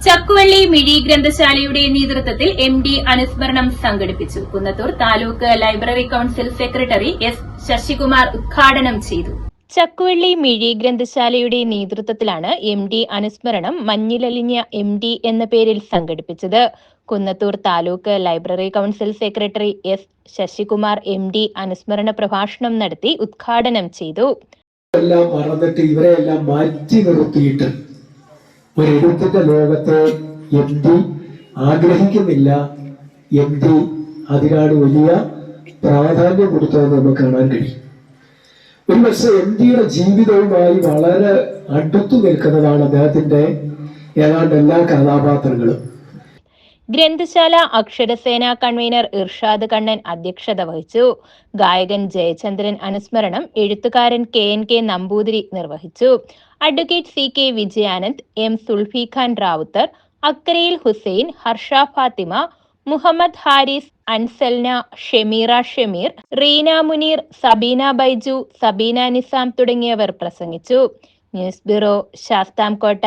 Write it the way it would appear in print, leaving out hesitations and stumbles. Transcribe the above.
ചക്കുവള്ളി മിഴി ഗ്രന്ഥശാലയുടെ നേതൃത്വത്തിൽ MD അനുസ്മരണം സംഘടിപ്പിച്ചു. Kunnathur taluk library council secretary S. Sasikumar ഉദ്ഘാടനം ചെയ്തു. ചക്കുവള്ളി മിഴി ഗ്രന്ഥശാലയുടെ നേതൃത്വത്തിലാണ് MD അനുസ്മരണം മഞ്ഞിലലിഞ്ഞ MD എന്ന പേരിൽ സംഘടിപ്പിച്ചത്. Kunnathur taluk library council secretary S. Sasikumar MD അനുസ്മരണ പ്രഭാഷണം നടത്തി ഉദ്ഘാടനം ചെയ്തു. ഇവരെല്ലാം മാറ്റി നിർത്തിയിട്ട് ഒരു എഴുത്തിന്റെ ലോകത്തെ MD ആഗ്രഹിക്കുന്നില്ല. MD അതിനാണ് വലിയ പ്രാധാന്യം കൊടുത്തത് നമുക്ക് കാണാൻ കഴിയും. ഒരു പക്ഷേ MDയുടെ ജീവിതവുമായി വളരെ അടുത്തു നിൽക്കുന്നതാണ് അദ്ദേഹത്തിന്റെ ഏതാണ്ട് എല്ലാ കഥാപാത്രങ്ങളും. ഗ്രന്ഥശാല അക്ഷരസേന കൺവീനർ ഇർഷാദ് കണ്ണൻ അധ്യക്ഷത വഹിച്ചു. ഗായകൻ ജയചന്ദ്രൻ അനുസ്മരണം, എഴുത്തുകാരൻ KNK നമ്പൂതിരി നിർവഹിച്ചു. Advocate CK Vijayanand, M. Sulfikhan Rawther, അക്കരയിൽ ഹുസൈൻ, ഹർഷ ഫാത്തിമ, മുഹമ്മദ് ഹാരിസ്, അൻസൽന, ഷെമീറ ഷമീർ, റീന മുനീർ, സബീന ബൈജു, സബീന നിസാം തുടങ്ങിയവർ പ്രസംഗിച്ചു. News bureau, Sasthamkotta.